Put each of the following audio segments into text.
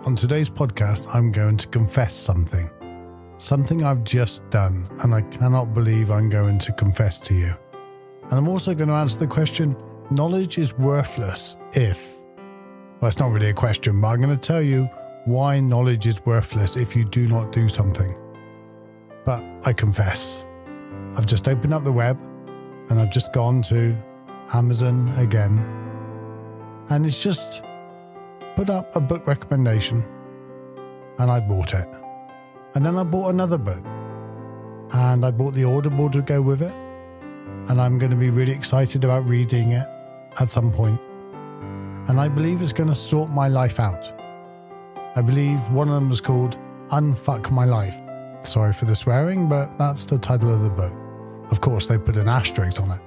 On today's podcast, I'm going to confess something. Something I've just done, and I cannot believe I'm going to confess to you. And I'm also going to answer the question, knowledge is worthless if... Well, it's not really a question, but I'm going to tell you why knowledge is worthless if you do not do something. But I confess, I've just opened up the web, and I've just gone to Amazon again, and it's just put up a book recommendation, and I bought it. And then I bought another book, and I bought the Audible to go with it, and I'm going to be really excited about reading it at some point. And I believe it's going to sort my life out. I believe one of them was called Unfuck My Life. Sorry for the swearing, but that's the title of the book. Of course, they put an asterisk on it.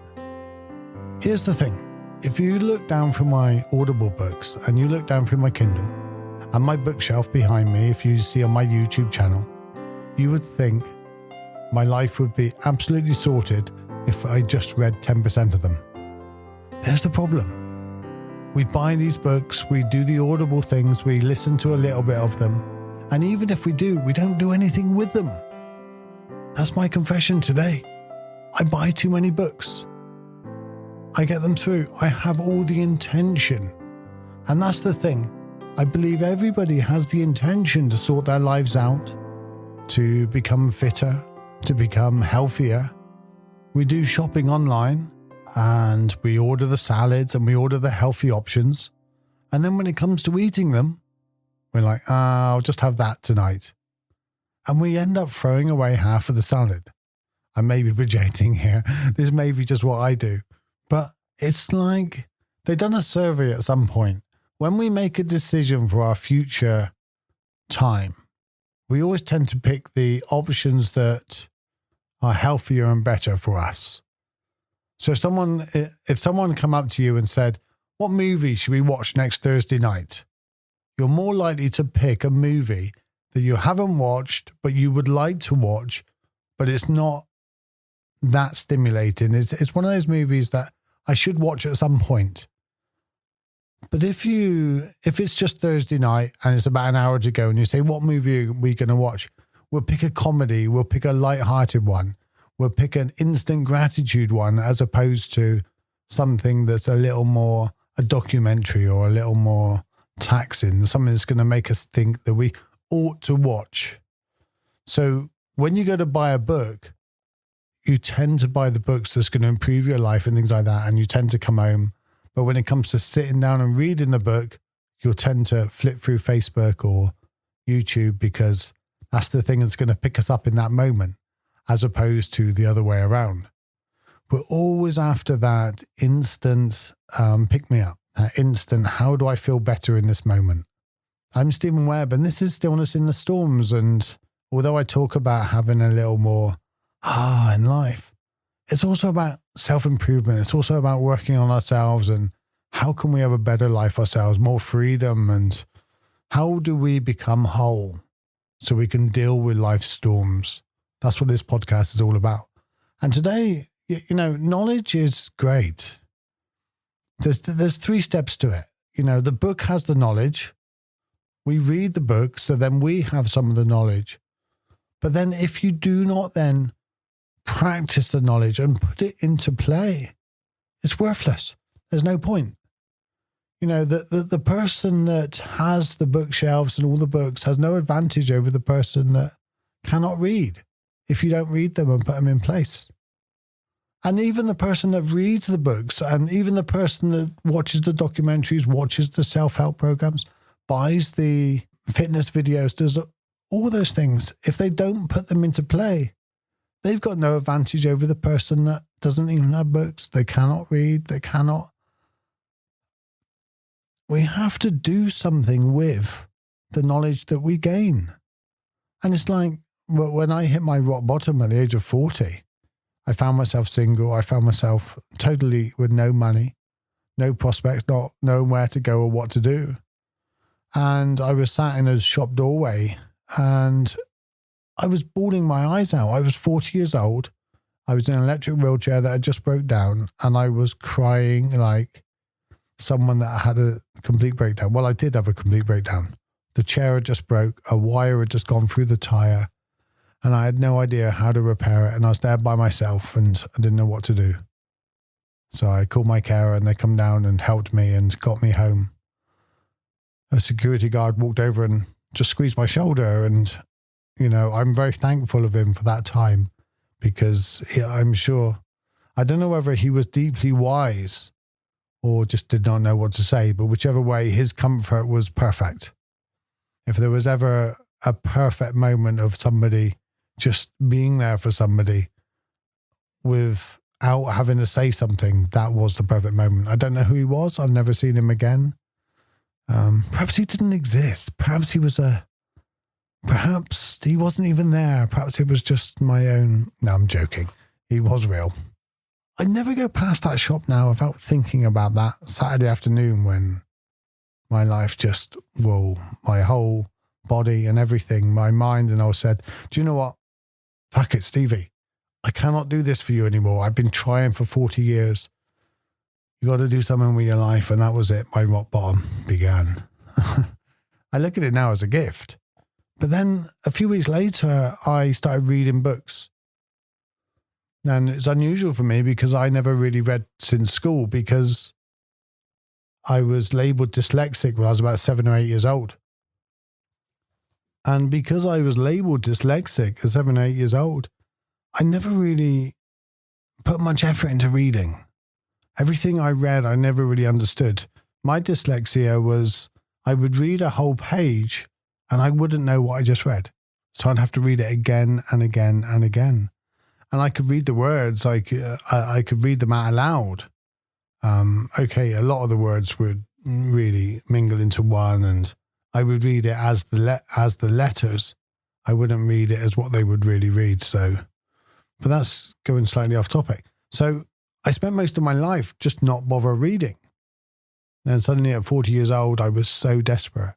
Here's the thing. If you look down through my Audible books and you look down through my Kindle and my bookshelf behind me, if you see on my YouTube channel, you would think my life would be absolutely sorted if I just read 10% of them. There's the problem. We buy these books, we do the Audible things, we listen to a little bit of them, and even if we do, we don't do anything with them. That's my confession today. I buy too many books. I get them through. I have all the intention. And that's the thing. I believe everybody has the intention to sort their lives out, to become fitter, to become healthier. We do shopping online and we order the salads and we order the healthy options. And then when it comes to eating them, we're like, I'll just have that tonight. And we end up throwing away half of the salad. I may be projecting here. This may be just what I do. But it's like they've done a survey at some point. When we make a decision for our future time, we always tend to pick the options that are healthier and better for us. So if someone come up to you and said, what movie should we watch next Thursday night? You're more likely to pick a movie that you haven't watched, but you would like to watch, but it's not that stimulating. It's one of those movies that I should watch at some point. But if it's just Thursday night and it's about an hour to go and you say, what movie are we going to watch? We'll pick a comedy. We'll pick a light-hearted one. We'll pick an instant gratitude one as opposed to something that's a little more a documentary or a little more taxing, something that's going to make us think that we ought to watch. So when you go to buy a book, you tend to buy the books that's going to improve your life and things like that, and you tend to come home. But when it comes to sitting down and reading the book, you'll tend to flip through Facebook or YouTube because that's the thing that's going to pick us up in that moment, as opposed to the other way around. We're always after that instant pick me up, that instant, how do I feel better in this moment? I'm Steven Webb, and this is Stillness in the Storms. And although I talk about having a little more in life, it's also about self-improvement. It's also about working on ourselves and how can we have a better life ourselves, more freedom, and how do we become whole so we can deal with life's storms. That's what this podcast is all about. And today, knowledge is great. There's 3 steps to it. The book has the knowledge. We read the book, so then we have some of the knowledge. But then if you do not then practice the knowledge and put it into play, it's worthless. There's no point. The person that has the bookshelves and all the books has no advantage over the person that cannot read if you don't read them and put them in place. And even the person that reads the books and even the person that watches the documentaries, watches the self-help programs, buys the fitness videos, does all those things, if they don't put them into play, they've got no advantage over the person that doesn't even have books. They cannot read. They cannot. We have to do something with the knowledge that we gain. And it's like when I hit my rock bottom at the age of 40, I found myself single. I found myself totally with no money, no prospects, not knowing where to go or what to do. And I was sat in a shop doorway and I was bawling my eyes out. I was 40 years old. I was in an electric wheelchair that had just broke down, and I was crying like someone that had a complete breakdown. Well, I did have a complete breakdown. The chair had just broke, a wire had just gone through the tire, and I had no idea how to repair it, and I was there by myself, and I didn't know what to do. So I called my carer, and they come down and helped me and got me home. A security guard walked over and just squeezed my shoulder, and, I'm very thankful of him for that time, because I'm sure, I don't know whether he was deeply wise or just did not know what to say, but whichever way, his comfort was perfect. If there was ever a perfect moment of somebody just being there for somebody without having to say something, that was the perfect moment. I don't know who he was. I've never seen him again. Perhaps he didn't exist. Perhaps he wasn't even there. Perhaps it was just my own. No, I'm joking. He was real. I never go past that shop now without thinking about that Saturday afternoon when my life just, my whole body and everything, my mind and all said, do you know what? Fuck it, Stevie. I cannot do this for you anymore. I've been trying for 40 years. You got to do something with your life. And that was it. My rock bottom began. I look at it now as a gift. But then a few weeks later, I started reading books. And it's unusual for me because I never really read since school because I was labeled dyslexic when I was about 7 or 8 years old. And because I was labeled dyslexic at 7 or 8 years old, I never really put much effort into reading. Everything I read, I never really understood. My dyslexia was I would read a whole page and I wouldn't know what I just read. So I'd have to read it again and again and again. And I could read the words, I could read them out loud. A lot of the words would really mingle into one, and I would read it as the letters. I wouldn't read it as what they would really read. So, but that's going slightly off topic. So I spent most of my life just not bother reading. And suddenly at 40 years old, I was so desperate.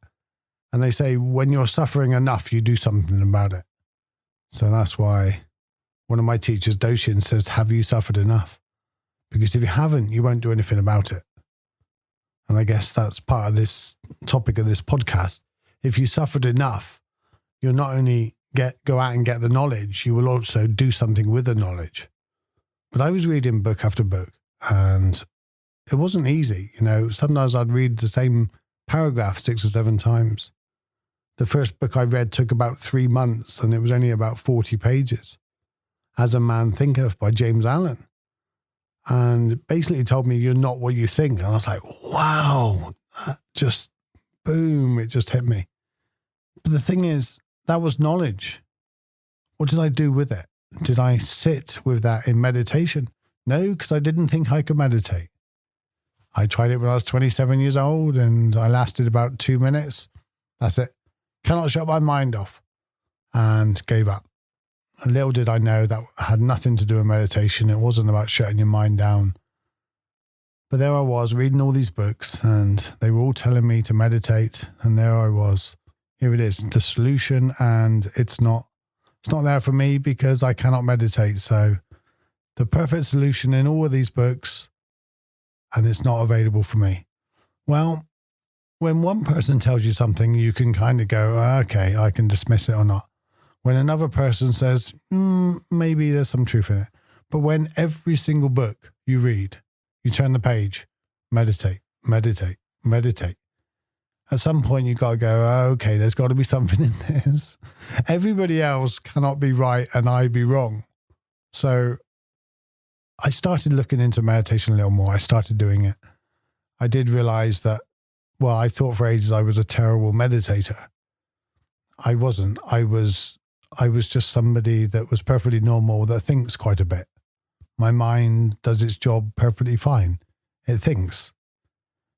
And they say, when you're suffering enough, you do something about it. So that's why one of my teachers, Doshin, says, have you suffered enough? Because if you haven't, you won't do anything about it. And I guess that's part of this topic of this podcast. If you suffered enough, you'll not only go out and get the knowledge, you will also do something with the knowledge. But I was reading book after book, and it wasn't easy. Sometimes I'd read the same paragraph 6 or 7 times. The first book I read took about 3 months, and it was only about 40 pages. As a Man Thinketh by James Allen. And basically told me, you're not what you think. And I was like, wow, just boom, it just hit me. But the thing is, that was knowledge. What did I do with it? Did I sit with that in meditation? No, because I didn't think I could meditate. I tried it when I was 27 years old and I lasted about 2 minutes. That's it. Cannot shut my mind off, and gave up. Little did I know that had nothing to do with meditation. It wasn't about shutting your mind down. But there I was reading all these books and they were all telling me to meditate. And there I was. Here it is, the solution. And it's not there for me because I cannot meditate. So the perfect solution in all of these books, and it's not available for me. Well, when one person tells you something, you can kind of go, okay, I can dismiss it or not. When another person says, maybe there's some truth in it. But when every single book you read, you turn the page, meditate, meditate, meditate. At some point, you got to go, okay, there's got to be something in this. Everybody else cannot be right and I be wrong. So I started looking into meditation a little more. I started doing it. I did realize that, I thought for ages I was a terrible meditator. I wasn't. I was just somebody that was perfectly normal, that thinks quite a bit. My mind does its job perfectly fine. It thinks.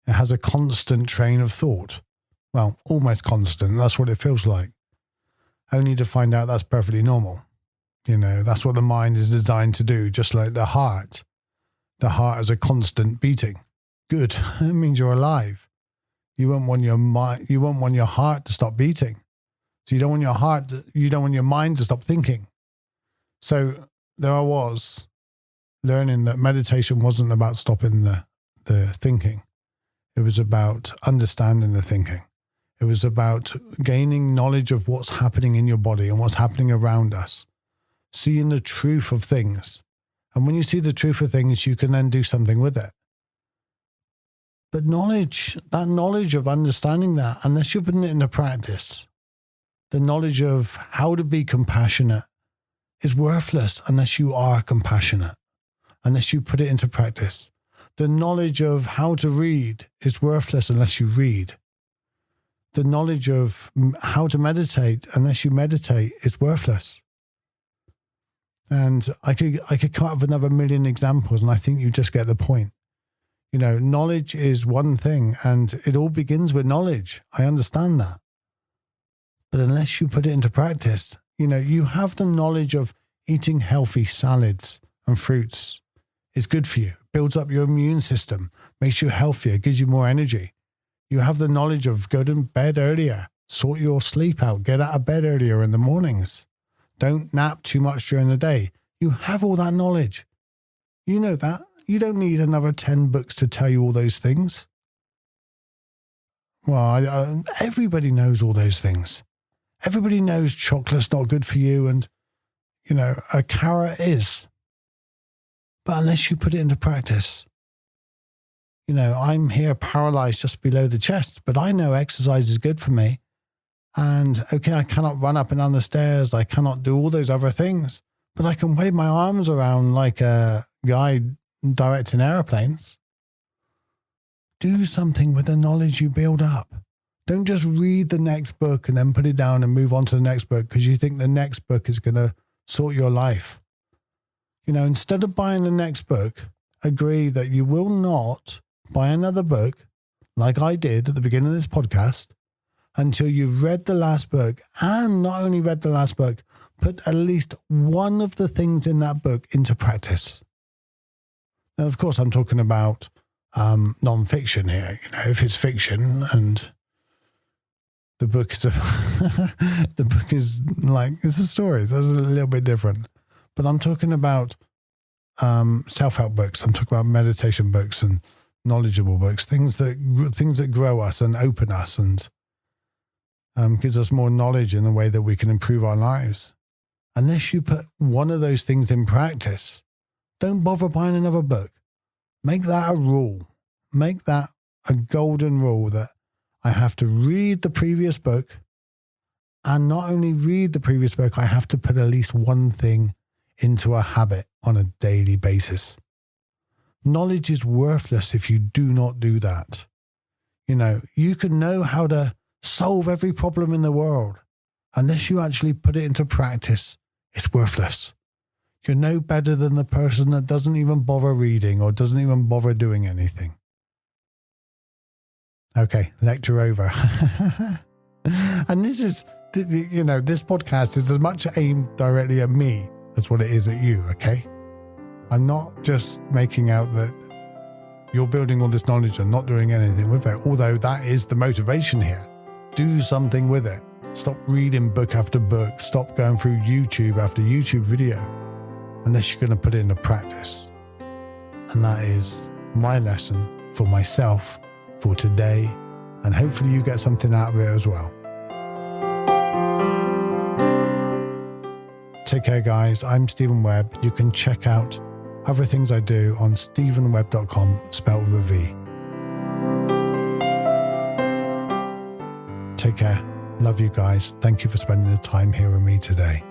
It has a constant train of thought. Well, almost constant. That's what it feels like. Only to find out that's perfectly normal. That's what the mind is designed to do, just like the heart. The heart is a constant beating. Good. It means you're alive. You won't want your heart to stop beating. So you don't want your mind to stop thinking. So there I was, learning that meditation wasn't about stopping the thinking. It was about understanding the thinking. It was about gaining knowledge of what's happening in your body and what's happening around us, seeing the truth of things. And when you see the truth of things, you can then do something with it. But that knowledge of understanding that, unless you're putting it into practice, the knowledge of how to be compassionate is worthless unless you are compassionate, unless you put it into practice. The knowledge of how to read is worthless unless you read. The knowledge of how to meditate, unless you meditate, is worthless. And I could come up with another million examples, and I think you just get the point. You know, knowledge is one thing, and it all begins with knowledge. I understand that. But unless you put it into practice, you know, you have the knowledge of eating healthy salads and fruits is good for you, builds up your immune system, makes you healthier, gives you more energy. You have the knowledge of go to bed earlier, sort your sleep out, get out of bed earlier in the mornings. Don't nap too much during the day. You have all that knowledge. You know that. You don't need another 10 books to tell you all those things. Well, everybody knows all those things. Everybody knows chocolate's not good for you and, you know, a carrot is. But unless you put it into practice, you know, I'm here paralyzed just below the chest, but I know exercise is good for me. And okay, I cannot run up and down the stairs. I cannot do all those other things, but I can wave my arms around like a guy directing airplanes. Do something with the knowledge you build up. Don't just read the next book and then put it down and move on to the next book because you think the next book is going to sort your life. You know, instead of buying the next book, agree that you will not buy another book like I did at the beginning of this podcast until you've read the last book, and not only read the last book, put at least one of the things in that book into practice. Now, of course, I'm talking about non-fiction here. You know, if it's fiction and the book is the book is like, it's a story. That's a little bit different. But I'm talking about self-help books. I'm talking about meditation books and knowledgeable books, things that grow us and open us and gives us more knowledge in the way that we can improve our lives. Unless you put one of those things in practice, don't bother buying another book. Make that a rule. Make that a golden rule that I have to read the previous book, and not only read the previous book, I have to put at least one thing into a habit on a daily basis. Knowledge is worthless if you do not do that. You know, you can know how to solve every problem in the world. Unless you actually put it into practice, it's worthless. You're no better than the person that doesn't even bother reading or doesn't even bother doing anything. Okay, lecture over. And this is, you know, this podcast is as much aimed directly at me as what it is at you, okay? I'm not just making out that you're building all this knowledge and not doing anything with it, although that is the motivation here. Do something with it. Stop reading book after book. Stop going through YouTube after YouTube video, unless you're going to put it into practice. And that is my lesson for myself for today, and hopefully you get something out of it as well. Take care, guys. I'm Steven Webb. You can check out other things I do on stevenwebb.com, spelled with a V. Take care. Love you guys. Thank you for spending the time here with me today.